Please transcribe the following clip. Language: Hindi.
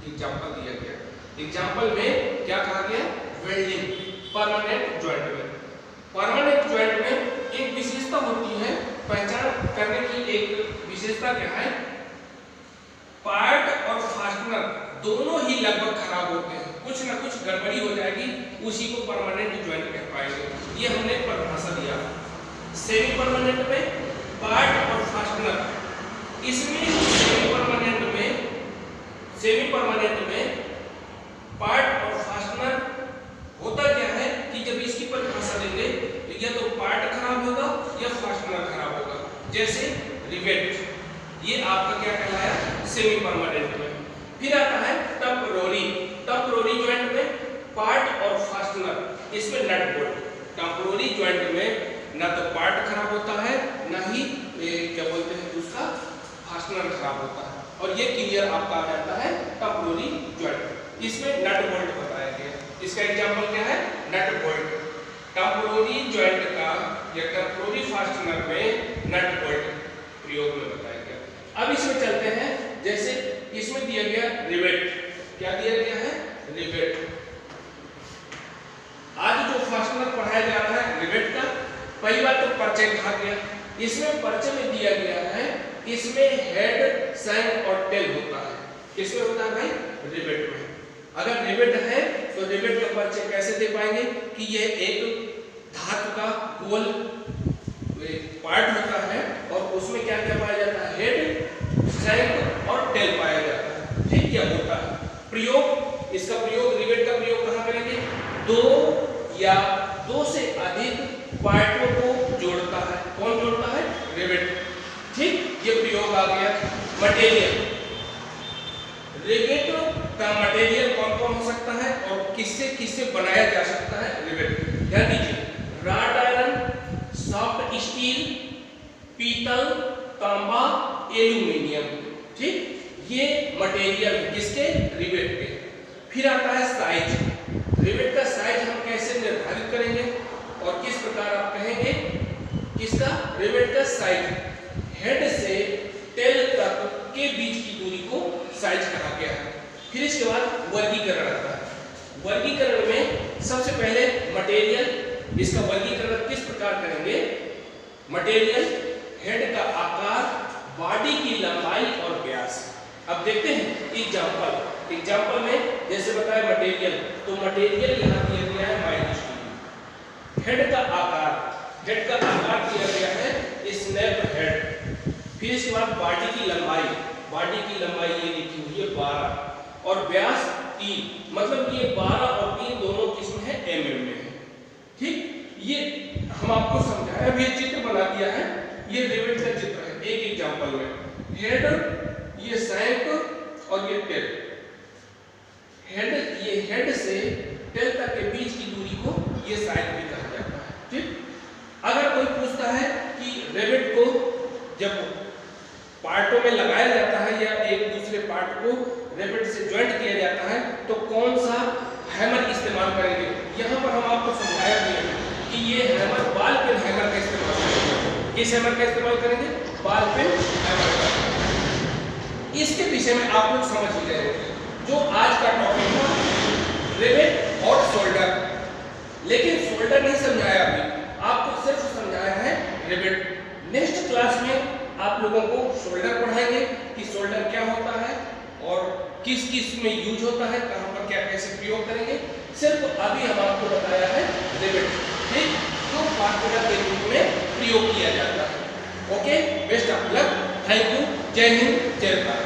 एग्जाम्पल दिया गया। एग्जाम्पल में क्या कहा गया? वेल्डिंग परमानेंट ज्वाइंट में। परमानेंट ज्वाइंट में एक विशेषता होती है, पहचान करने की एक विशेषता क्या है? पार्ट और फास्टनर दोनों ही लगभग खराब होते हैं, कुछ ना कुछ गड़बड़ी हो जाएगी, उसी को परमानेंट ज्वाइंट कह पाएंगे। ये हमने परिभाषा दिया। सेमी परमानेंट में पार्ट और फास्टनर, इसमें सेमी परमानेंट में पार्ट और फास्टनर होता क्या है कि जब इसकी परिभाषा देंगे तो या तो पार्ट खराब होगा या फास्टनर खराब होगा। जैसे रिवेट, ये आपका क्या कहलाया? सेमी परमानेंट में। फिर आता है टेम्पररी। टेम्पररी ज्वाइंट में पार्ट और फास्टनर, इसमें नट बोल्ट। टेम्पररी ज्वाइंट में ना तो पार्ट खराब होता है, ना ही क्या बोलते हैं उसका फास्टनर खराब होता है, और ये क्लियर आपका आ जाता है टेम्पररी ज्वाइंट। इसमें नट बोल्ट बताया गया। इसका एग्जांपल क्या है? Nut bolt. टेम्पररी ज्वाइंट का या टेम्पररी फास्टनर में नट बोल्ट प्रयोग में बताया गया। अब इसमें चलते हैं, जैसे इसमें दिया गया रिवेट। क्या दिया गया है? रिवेट। आज जो फास्टनर पढ़ाया जा रहा है रिवेट का, पहली बात तो परिचय कहा गया। इसमें परिचय में दिया गया है, इसमें हेड, शैंक और टेल होता है। किसमें होता है भाई? रिवेट में। अगर रिवेट है तो रिवेट का परिचय कैसे दे पाएंगे कि यह एक धातु का गोल पार्ट होता है और उसमें क्या क्या पाया जाता है? हेड, शैंक और टेल पाया जाता है। ठीक, क्या होता है प्रयोग? इसका प्रयोग, रिवेट का प्रयोग कहाँ करेंगे? दो या दो से अधिक पार्टों को जोड़ता है। कौन जोड़ता है? रिवेट। ठीक, ये प्रयोग आ गया। मटेरियल, रिवेट का मटेरियल कौन कौन हो सकता है और किससे किससे बनाया जा सकता है? रिवेट। ध्यान दीजिए, रॉड आयरन, सॉफ्ट स्टील, पीतल, तांबा, एल्यूमिनियम। ठीक, ये मटेरियल किसके? रिवेट के। फिर आता है साइज। रिवेट का साइज हम कैसे निर्धारित करेंगे और किस प्रकार आप कहेंगे? किसका? रिवेट का साइज हेड से टेल तक के बीच की दूरी को साइज कहा गया है। फिर इसके बाद वर्गीकरण आता है। वर्गीकरण में सबसे पहले मटेरियल, इसका वर्गीकरण किस प्रकार करेंगे? मटेरियल, हेड का आकार, बॉडी की लंबाई और व्यास। अब देखते हैं एग्जाम्पल में जैसे बताया मटेरियल, तो मटेरियल यहाँ दिया गया है माइक्रोस्टील। हेड का आकार दिया गया है स्नैप हेड। फिर इसके बाद बॉडी की लंबाई ये लिखी हुई है 12 और व्यास 3, मतलब ये 12 और 3 दोनों किस्म है mm में है। ठीक, ये हम आपको समझाया भी, चित्र बना दिया है। ये रिवेट का चित्र है एक एग्जांपल में। हेड, ये शैंक और ये टेल। ये हेड से टेल तक के बीच की दूरी को ये साइज भी कहा जाता है। ठीक, अगर कोई पूछता है कि रिवेट को जब पार्टों में लगाया जाता है या एक दूसरे पार्ट को रिवेट से ज्वाइंट किया जाता है तो कौन सा हैमर इस्तेमाल करेंगे? यहाँ पर हम आपको समझाया भी है कि ये हैमर बॉल पेन हैमर का इस्तेमाल करेंगे। किस हैमर का इस्तेमाल करेंगे? बॉल पेन हैमर का। इसके विषय में आप लोग समझ ही गए होंगे। जो आज का टॉपिक था रिवेट और शोल्डर, लेकिन शोल्डर नहीं समझाया अभी, आपको सिर्फ समझाया है रिवेट। नेक्स्ट क्लास में आप लोगों को शोल्डर पढ़ाएंगे कि शोल्डर क्या होता है और किस किस में यूज होता है, कहां पर क्या कैसे प्रयोग करेंगे। सिर्फ अभी हम आपको बताया है रिवेट, ठीक, जो फार्मूला के रूप में प्रयोग किया जाता है। Okay, best of luck, thank you, जय हिंद, जय भारत।